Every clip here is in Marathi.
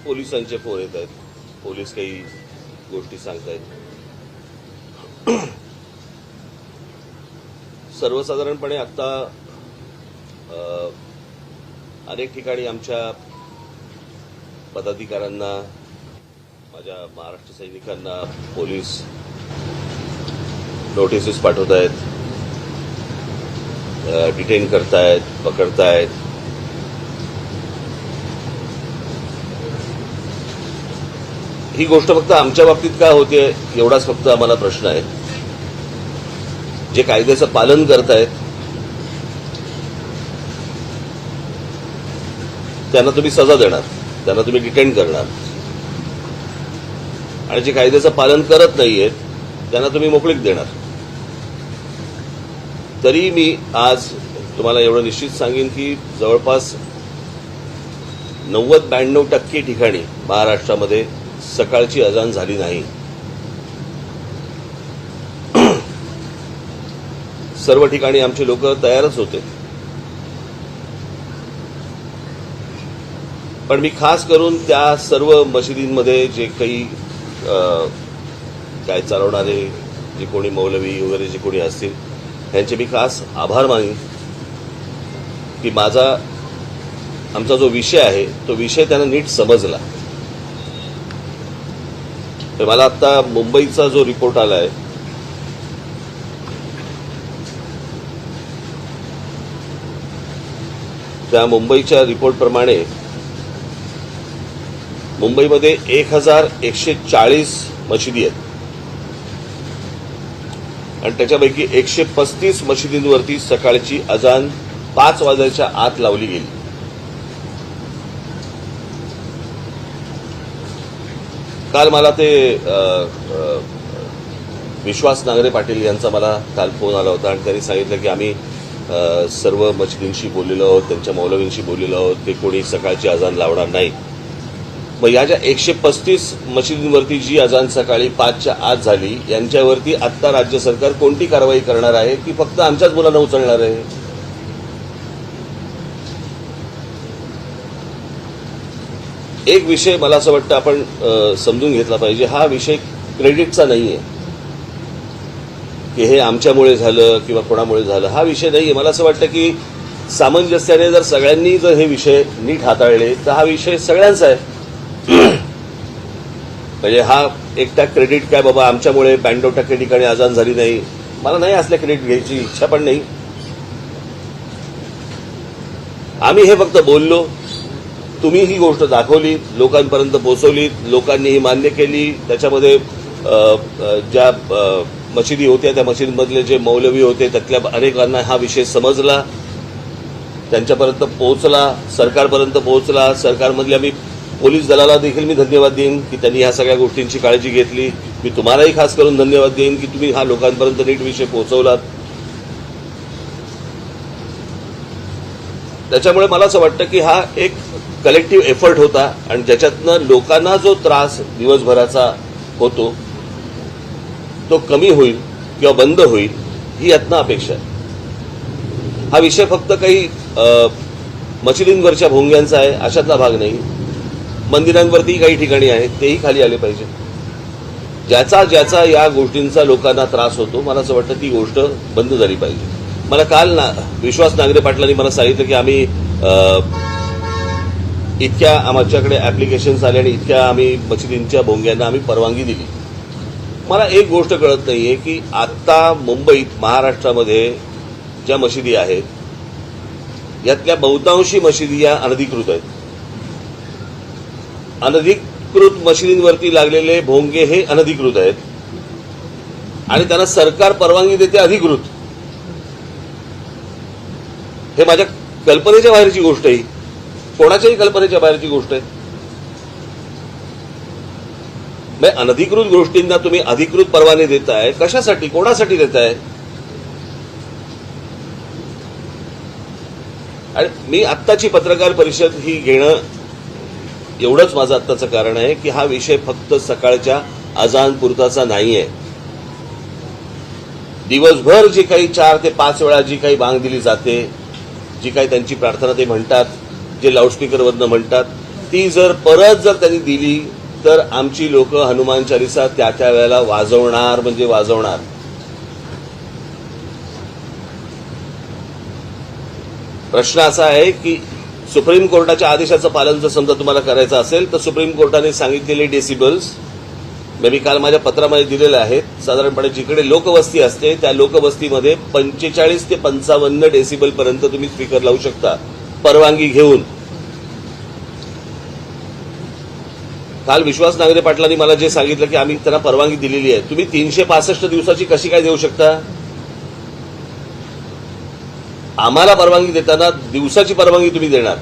पोलिसांचे फोन येत आहेत. पोलीस काही गोष्टी सांगतायत. सर्वसाधारणपणे आता अनेक ठिकाणी आमच्या पदाधिकाऱ्यांना, माझ्या महाराष्ट्र सैनिकांना पोलीस नोटिसेस पाठवत आहेत, डिटेन करतायत, पकडतायत. ही गोष्ट फक्त आमच्या बाबतीत का होते एवढाच फक्त आम्हाला प्रश्न आहे. जे कायद्याचं पालन करतायत त्यांना तुम्ही सजा देणार, त्यांना तुम्ही डिटेन करणार, आणि जे कायद्याचं पालन करत नाहीयेत त्यांना तुम्ही मोकळीक देणार. तरी मी आज तुम्हाला एवढं निश्चित सांगेन की जवळपास 90-92% ठिकाणी महाराष्ट्रामध्ये सकाळची अजान झाली नाही. सर्व ठिकाणी आमचे लोक तयारच होते. पण मी खास करून त्या सर्व मशिदींमध्ये जे काही काय चालवणारे, जे कोणी मौलवी वगैरे जे कोणी असतील, त्यांचे मी खास आभार मानेन की आमचा जो विषय आहे तो विषय त्यांना नीट समजला. तर मला आता मुंबईचा जो रिपोर्ट आलाय, त्या मुंबईच्या रिपोर्टप्रमाणे मुंबईमध्ये 1140 मशिदी आहेत आणि त्याच्यापैकी 135 मशिदींवरती सकाळची अजान 5 वाजायच्या आत लावली गेली. काल मला ते विश्वास नांगरे पाटील यांचा मला काल फोन आला होता आणि त्यांनी सांगितलं की आम्ही सर्व मशिदींशी बोललेलो आहोत, त्यांच्या मौलवींशी बोललेलो आहोत, ते कोणी सकाळची अजान लावणार नाही. मग या ज्या 135 मशिदींवरती जी अजान सकाळी 5च्या आत झाली, यांच्यावरती आत्ता राज्य सरकार कोणती कारवाई करणार आहे की फक्त आमच्याच मुलांना उचलणार आहे? एक विषय मला असं वाटतं आपण समजून घेतला पाहिजे. हा विषय क्रेडिटचा नाहीये की हे आमच्यामुळे झालं किंवा कोणामुळे झालं, हा विषय नाहीये. मला असं वाटतं की सामंजस्याने जर सगळ्यांनी जर हे विषय नीट हाताळले तर हा विषय सगळ्यांचा आहे. म्हणजे हा एकटा क्रेडिट काय बाबा आमच्यामुळे 92% ठिकाणी अजान झाली नाही, मला नाही असल्या क्रेडिट घ्यायची इच्छा पण नाही. आम्ही हे फक्त बोललो, तुम्ही ही गोष्ट दाखवली, लोकांपर्यंत पोहोचवली, लोकांनी ही मान्य केली. त्याच्यामध्ये ज्या मशिदी होत्या त्या मशिदीमधले जे मौलवी होते त्यातल्या अनेकांना हा विषय समजला, त्यांच्यापर्यंत पोहोचला, सरकारपर्यंत पोहोचला. सरकारमधल्या मी पोलीस दलाला देखील मी धन्यवाद देईन की त्यांनी ह्या सगळ्या गोष्टींची काळजी घेतली. मी तुम्हालाही खास करून धन्यवाद देईन की तुम्ही हा लोकांपर्यंत नीट विषय पोहोचवलात. त्याच्यामुळे मला असं वाटतं की हा एक कलेक्टिव्ह एफर्ट होता आणि ज्याच्यातनं लोकांना जो त्रास दिवसभराचा होतो तो कमी होईल किंवा बंद होईल, ही यातनं अपेक्षा आहे. हा विषय फक्त काही मशिदींवरच्या भोंग्यांचा आहे अशातला भाग नाही. मंदिरांवरती काही ठिकाणी आहेत, तेही खाली आले पाहिजे. ज्याचा या गोष्टींचा लोकांना त्रास होतो, मला असं वाटतं ती गोष्ट बंद झाली पाहिजे. मला काल विश्वास नांगरे पाटलांनी मला सांगितलं की आम्ही इतक्या आमच्याकडे ऍप्लिकेशन्स आले आणि इतक्या आम्ही मशिदींच्या भोंग्यांना आम्ही परवानगी दिली. मला एक गोष्ट कळत नाहीये की आता मुंबईत, महाराष्ट्रामध्ये ज्या मशिदी आहेत यातल्या बहुतांशी मशिदी या अनधिकृत आहेत. अनधिकृत मशिदींवरती लागलेले भोंगे हे अनधिकृत आहेत आणि त्यांना सरकार परवानगी देते अधिकृत. हे माझ्या कल्पनेच्या बाहेरची गोष्ट आहे, कोणाच्याही कल्पनेच्या बाहेरची गोष्ट आहे. अनधिकृत गोष्टींना तुम्ही अधिकृत परवाने देताय, कशासाठी, कोणासाठी देताय? आणि मी आत्ताची पत्रकार परिषद ही घेणं एवढंच माझं आत्ताचं कारण आहे की हा विषय फक्त सकाळच्या अजान पुरताचा नाहीये. दिवसभर जी काही 4 ते 5 वेळा जी काही बांग दिली जाते, जी काही त्यांची प्रार्थना ते म्हणतात, जे लाऊडस्पीकरवरनं म्हणतात, ती जर परत जर त्यांनी दिली तर आमची लोक हनुमान चालीसा त्या त्या वेळेला वाजवणार म्हणजे वाजवणार. प्रश्न असा आहे की सुप्रीम कोर्टाच्या आदेशाचं पालन जर समजा तुम्हाला करायचं असेल तर सुप्रीम कोर्टाने सांगितलेले डेसिबल्स मी काल माझ्या पत्रामध्ये दिलेले आहेत. साधारणपणे जिकडे लोकवस्ती असते त्या लोकवस्तीमध्ये 45 ते 55 डेसिबल पर्यंत तुम्ही स्पीकर लावू शकता परवानगी घेऊन. काल विश्वास नांगरे पाटलांनी मला जे सांगितलं की आम्ही त्यांना परवानगी दिलेली आहे. तुम्ही 365 दिवसाची कशी काय देऊ शकता? आम्हाला परवानगी देताना दिवसाची परवानगी तुम्ही देणार,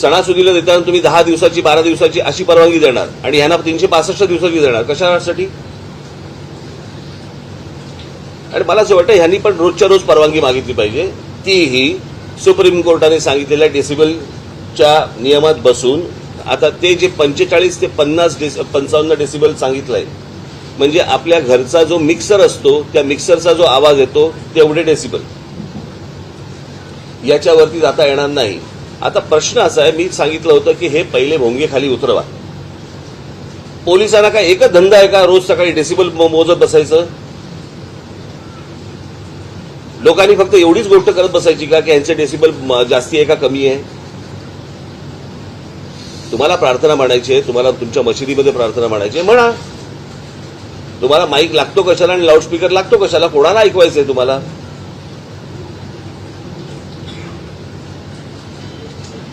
सणासुदीला देताना तुम्ही 10 दिवसाची 12 दिवसाची अशी परवानगी देणार आणि ह्यांना 365 दिवसाची देणार. कशासाठी? आणि मला असं वाटतं ह्यांनी पण रोजच्या रोज परवानगी मागितली पाहिजे, तीही सुप्रीम कोर्टाने सांगितलेल्या डेसिबलच्या नियमात बसून. आता ते जे 45 ते 55 डेसिबल सांगितलंय म्हणजे आपल्या घरचा जो मिक्सर असतो त्या मिक्सरचा जो आवाज येतो तेवढे डेसिबल, याच्यावरती जाता येणार नाही. आता प्रश्न असा आहे, मी सांगितलं होतं की हे पहिले भोंगे खाली उतरवा. पोलिसांना काय एकच धंदा आहे का रोज सकाळी डेसिबल मोजत बसायचं? लोकांनी फक्त एवढीच गोष्ट करत बसायची का की यांचे डेसिबल जास्ती आहे का कमी आहे? तुम्हाला प्रार्थना म्हणायची आहे, तुम्हाला तुमच्या मशिदीमध्ये प्रार्थना म्हणायची आहे, म्हणा. तुम्हाला माईक लागतो कशाला आणि लाऊडस्पीकर लागतो कशाला? कोणाला ऐकवायचंय तुम्हाला?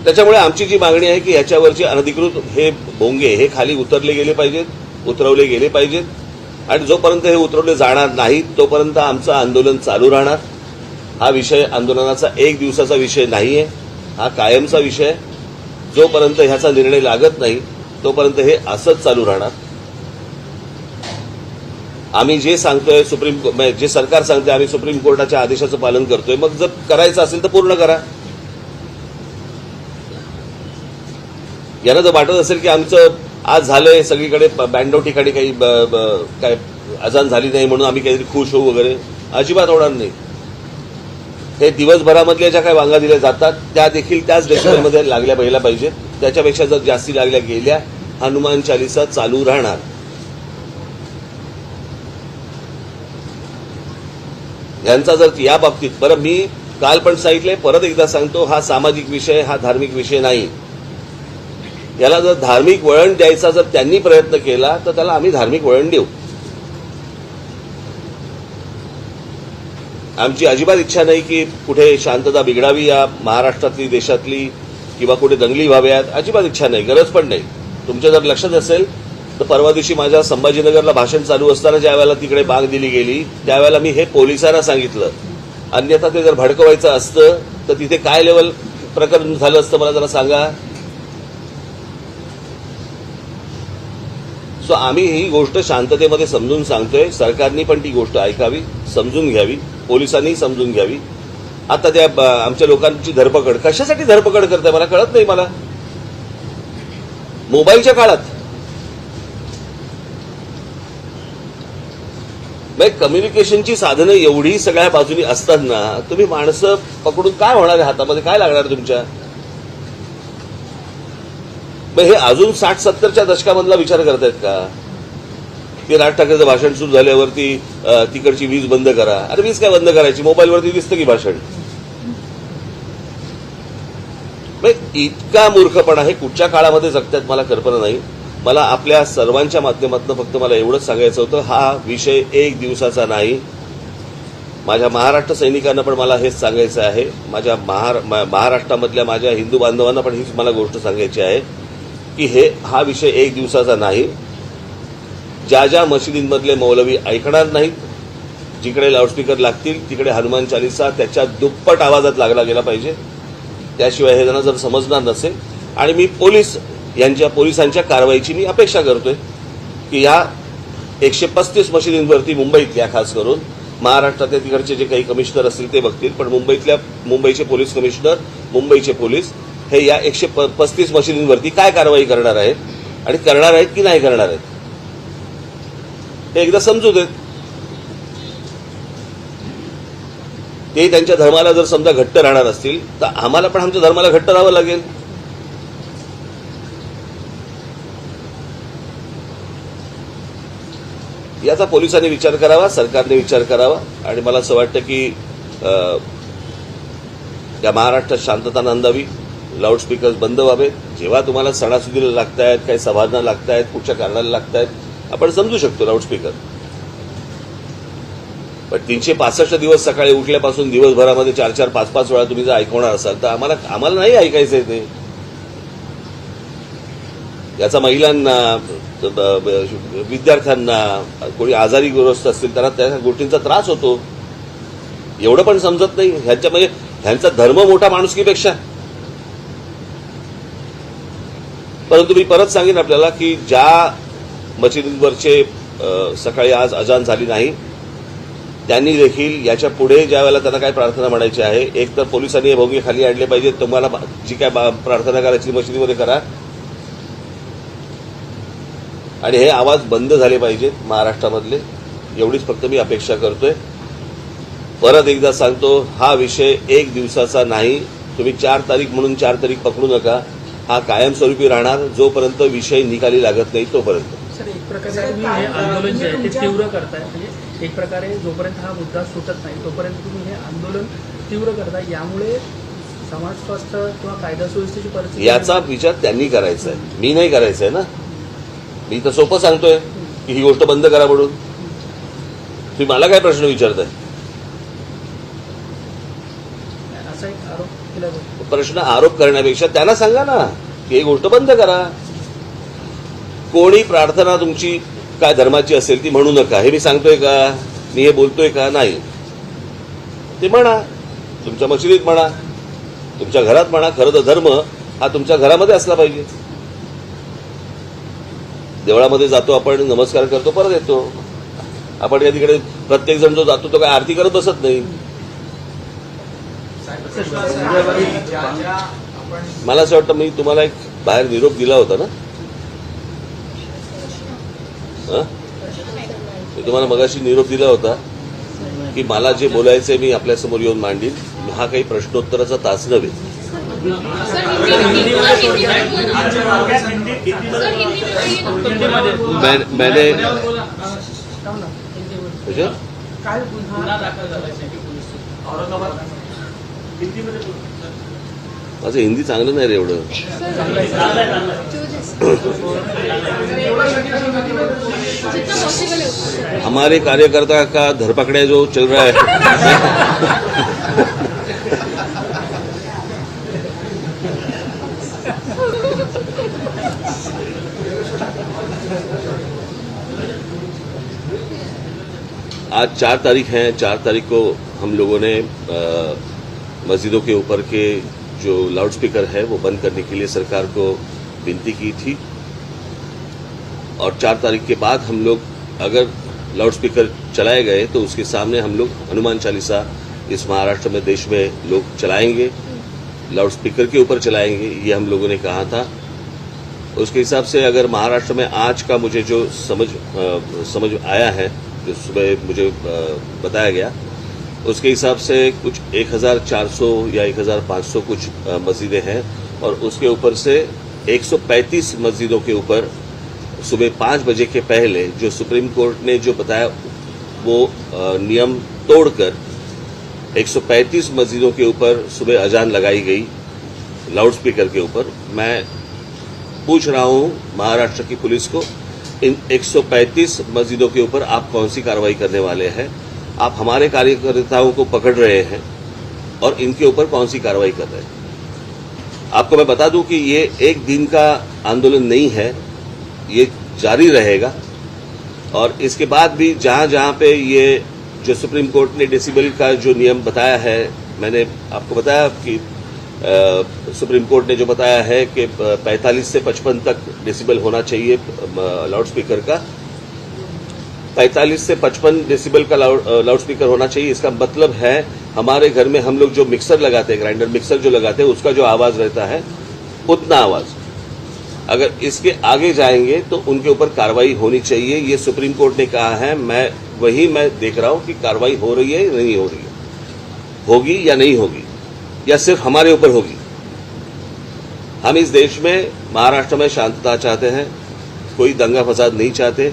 त्याच्यामुळे आमची जी मागणी आहे की याच्यावरचे अनधिकृत हे भोंगे हे खाली उतरले गेले पाहिजेत, उतरवले गेले पाहिजेत. आणि जोपर्यंत हे उतरवले जाणार नाहीत तोपर्यंत आमचं आंदोलन चालू राहणार. हा विषय आंदोलनाचा एक दिवसाचा विषय नाहीये, हा कायमचा विषय. जोपर्यंत ह्याचा निर्णय लागत नाही तोपर्यंत हे असंच चालू राहणार. आम्ही जे सांगतोय जे सरकार सांगते आम्ही सुप्रीम कोर्टाच्या आदेशाचं पालन करतोय. मग जर करायचं असेल तर पूर्ण करा. यांना जर वाटत असेल की आमचं आज झालंय सगळीकडे बँडो ठिकाणी काही काय अजान झाली नाही म्हणून आम्ही काहीतरी खुश होऊ वगैरे, अजिबात होणार नाही. हे दिवसभरामधल्या ज्या काही वांगा दिल्या जातात त्या देखील त्याच डेसिबलमध्ये लागल्या पहिल्या पाहिजेत. त्याच्यापेक्षा जर जास्ती लागल्या गेल्या हनुमान चालीसा चालू राहणार. यांचा जर या बाबतीत, बरं मी काल पण सांगितलंय परत एकदा सांगतो, हा सामाजिक विषय, हा धार्मिक विषय नाही. याला जर धार्मिक वळण द्यायचा जर त्यांनी प्रयत्न केला तर त्याला आम्ही धार्मिक वळण देऊ. आमची अजिबात इच्छा नाही की कुठे शांतता बिघडावी या महाराष्ट्रातली, देशातली, किंवा कुठे दंगली व्हाव्यात. अजिबात इच्छा नाही, गरज पण नाही. तुमच्या जर लक्षात असेल तर परवा दिवशी माझ्या संभाजीनगरला भाषण चालू असताना ज्या वेळेला तिकडे बाग दिली गेली त्यावेळेला मी हे पोलिसांना सांगितलं. अन्यथा ते जर भडकवायचं असतं तर तिथे काय लेवल प्रकरण झालं असतं मला जरा सांगा. सो आम्ही ही गोष्ट शांततेमध्ये समजून सांगतोय. सरकारनी पण ती गोष्ट ऐकावी, समजून घ्यावी, पोलिसांनी समजून घ्यावी. आता त्या आमच्या लोकांची धरपकड कशासाठी धरपकड करताय मला कळत नाही. मला मोबाईलच्या काळात कम्युनिकेशनची साधनं एवढी सगळ्या बाजूनी असताना तुम्ही माणसं पकडून काय होणार आहे? हातामध्ये काय लागणार तुमच्या? हे अजून 60-70च्या दशकामधला विचार करतायत का? की राज ठाकरेचं भाषण सुरू झाल्यावरती तिकडची वीज बंद करा. अरे वीज काय बंद करायची? मोबाईलवरती दिसतं की भाषण. इतका मूर्खपणा हे कुठच्या काळामध्ये जगतात मला कल्पना नाही. मला आपल्या सर्वांच्या माध्यमातून फक्त मला एवढंच सांगायचं होतं, हा विषय एक दिवसाचा नाही. माझ्या महाराष्ट्र सैनिकांना पण मला हेच सांगायचं आहे. माझ्या महाराष्ट्रामधल्या माझ्या हिंदू बांधवांना पण हीच मला गोष्ट सांगायची आहे की हा विषय एक दिवसाचा नाही. ज्या ज्या मशिदींमधले मौलवी ऐकणार नाहीत, जिकडे लाऊडस्पीकर लागतील तिकडे हनुमान चालीसा त्याच्या दुप्पट आवाजात लागला गेला पाहिजे. त्याशिवाय हे जण जर समजणार नसेल. आणि मी पोलिसांच्या कारवाईची मी अपेक्षा करतोय की या 135 मशिदींवरती मुंबईतल्या खास करून महाराष्ट्रातल्या तिकडचे जे काही कमिशनर असतील ते बघतील, पण मुंबईचे पोलीस कमिशनर, मुंबईचे पोलीस हे या 135 मशिदींवरती काय कारवाई करणार आहेत आणि करणार आहेत की नाही करणार आहेत हे एकदा समजू देत. ते त्यांच्या धर्माला जर समजा घट्ट राहणार असतील तर आम्हाला पण आमच्या धर्माला घट्ट राहावं लागेल. याचा पोलिसांनी विचार करावा, सरकारने विचार करावा आणि मला असं वाटतं की या महाराष्ट्रात शांतता नांदावी, लाऊडस्पीकर्स बंद व्हावेत. जेव्हा तुम्हाला सणासुदीला लागतायत, काही सभांना लागतायत, कुठच्या कारणाला लागतायत, आपण समजू शकतो लाऊडस्पीकर. पण 365 दिवस सकाळी उठल्यापासून दिवसभरामध्ये 4-4, 5-5 वेळा तुम्ही जर ऐकवणार असाल तर आम्हाला नाही ऐकायचंय ते. याचा महिलांना, विद्यार्थ्यांना, कोणी आजारी ग्रस्त असतील त्यांना त्या गोष्टींचा त्रास होतो. एवढं पण समजत नाही ह्यांचा धर्म मोठा माणुसकीपेक्षा. परंतु मी परत सांगेन आपल्याला की ज्या मशिदींवरचे सकाळी आज अजान झाली नाही त्यांनी देखील याच्या पुढे ज्या वेळेला त्यांना काय प्रार्थना म्हणायची आहे, एक तर पोलिसांनी हे भोंगे खाली आणले पाहिजे. तुम्हाला जी काय प्रार्थना करायची मशिदीमध्ये करा आणि हे आवाज बंद झाले पाहिजेत महाराष्ट्रामधले. एवढीच फक्त मी अपेक्षा करतोय. परत एकदा सांगतो, हा विषय एक दिवसाचा नाही. तुम्ही 4 तारीख म्हणून 4 तारीख पकडू नका. हा कायमस्वरूपी राहणार जोपर्यंत विषय निकाली लागत नाही तोपर्यंत. सर, एक प्रकारे तुम्ही हे आंदोलन जे आहे ते तीव्र करताय, म्हणजे एक प्रकारे जोपर्यंत हा मुद्दा सुटत नाही तोपर्यंत तुम्ही हे आंदोलन तीव्र करताय. यामुळे समाज स्वास्थ्य किंवा कायदा सुव्यवस्थेची परिस्थिती याचा विचार त्यांनी करायचा आहे, मी नाही करायचा आहे ना. मी तर सोपं सांगतोय की ही गोष्ट बंद करा म्हणून. तुम्ही मला काय प्रश्न विचारताय? असा एक आरोप केला जातो. प्रश्न आरोप करण्यापेक्षा त्यांना सांगा ना की ही गोष्ट बंद करा. कोणी प्रार्थना तुमची काय धर्माची असेल ती म्हणू नका, हे मी सांगतोय का? मी हे बोलतोय का? नाही. ते म्हणा, तुमच्या मशिदीत म्हणा, तुमच्या घरात म्हणा. खरं तर धर्म हा तुमच्या घरामध्ये असला पाहिजे. देवळामध्ये जातो आपण, नमस्कार करतो, परत येतो. आपण या तिकडे प्रत्येक जण जो जातो तो काय आरती करत बसत नाही. मला असं वाटतं मी तुम्हाला एक बाहेर निरोप दिला होता ना. मी तुम्हाला मगाशी निरोप दिला होता की मला जे बोलायचंय मी आपल्यासमोर येऊन मांडीन. हा काही प्रश्नोत्तराचा तास नव्हे. मैंने काल गुन्हा दाखल झाला औरंगाबाद माझं हिंदी चांगलं नाही रे एवढं. हमारे कार्यकर्ता का धरपकड़े जो चल रहा है आज 4 तारीख है. 4 तारीख को हम लोगों ने मस्जिदों के ऊपर के जो लाउडस्पीकर है वो बंद करने के लिए सरकार को विनती की थी. और 4 तारीख के बाद हम लोग अगर लाउडस्पीकर चलाए गए तो उसके सामने हम लोग हनुमान चालीसा इस महाराष्ट्र में, देश में लोग चलाएंगे, लाउडस्पीकर के ऊपर चलाएंगे, ये हम लोगों ने कहा था. उसके हिसाब से अगर महाराष्ट्र में आज का मुझे जो समझ आया है, जो सुबह मुझे बताया गया, उसके हिसाब से कुछ 1400 या 1500 कुछ मस्जिदें हैं और उसके ऊपर से 135 मस्जिदों के ऊपर सुबह 5 बजे के पहले जो सुप्रीम कोर्ट ने जो बताया वो नियम तोड़कर 135 मस्जिदों के ऊपर सुबह अजान लगाई गई लाउडस्पीकर के ऊपर. मैं पूछ रहा हूं महाराष्ट्र की पुलिस को, इन 135 मस्जिदों के ऊपर आप कौन सी कार्रवाई करने वाले हैं? आप हमारे कार्यकर्ताओं को पकड़ रहे हैं और इनके ऊपर कौन सी कार्रवाई कर रहे हैं? आपको मैं बता दूं कि ये एक दिन का आंदोलन नहीं है, ये जारी रहेगा. और इसके बाद भी जहां जहां पे ये जो सुप्रीम कोर्ट ने डेसिबल का जो नियम बताया है, मैंने आपको बताया कि सुप्रीम कोर्ट ने जो बताया है कि 45 से 55 तक डेसिबल होना चाहिए लाउडस्पीकर का. 45 से 55 डेसिबल का लाउडस्पीकर होना चाहिए. इसका मतलब है हमारे घर में हम लोग जो मिक्सर लगाते हैं, ग्राइंडर मिक्सर जो लगाते हैं, उसका जो आवाज रहता है उतना आवाज. अगर इसके आगे जाएंगे तो उनके ऊपर कार्रवाई होनी चाहिए. ये सुप्रीम कोर्ट ने कहा है. मैं देख रहा हूं कि कार्रवाई हो रही है या नहीं हो रही है, होगी या नहीं होगी, या सिर्फ हमारे ऊपर होगी. हम इस देश में, महाराष्ट्र में शांतता चाहते हैं, कोई दंगा फसाद नहीं चाहते.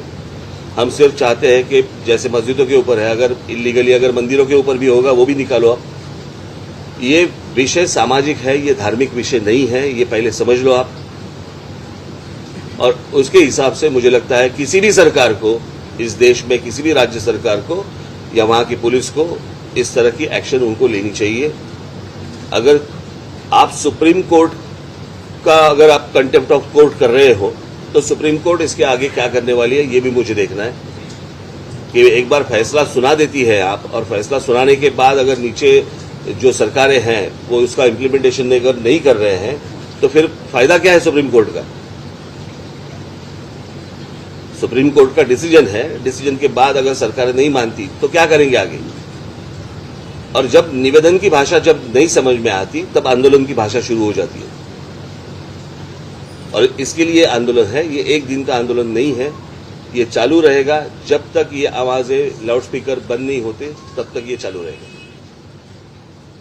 हम सिर्फ चाहते हैं कि जैसे मस्जिदों के ऊपर है, अगर इलीगली अगर मंदिरों के ऊपर भी होगा वो भी निकालो आप। ये विषय सामाजिक है, ये धार्मिक विषय नहीं है, ये पहले समझ लो आप। और उसके हिसाब से मुझे लगता है किसी भी सरकार को इस देश में, किसी भी राज्य सरकार को या वहां की पुलिस को इस तरह की एक्शन उनको लेनी चाहिए। अगर आप सुप्रीम कोर्ट का अगर आप कंटेम्प्ट ऑफ कोर्ट कर रहे हो तो सुप्रीम कोर्ट इसके आगे क्या करने वाली है ये भी मुझे देखना है। कि एक बार फैसला सुना देती है आप, और फैसला सुनाने के बाद अगर नीचे जो सरकारें हैं वो उसका इम्प्लीमेंटेशन नहीं कर रहे हैं तो फिर फायदा क्या है सुप्रीम कोर्ट का। सुप्रीम कोर्ट का डिसीजन है, डिसीजन के बाद अगर सरकारें नहीं मानती तो क्या करेंगे आगे। और जब निवेदन की भाषा जब नहीं समझ में आती तब आंदोलन की भाषा शुरू हो जाती है। और इसके लिए आंदोलन है, ये एक दिन का आंदोलन नहीं है, ये चालू रहेगा जब तक ये आवाजें लाउडस्पीकर बंद नहीं होते, तब तक ये चालू रहेगा।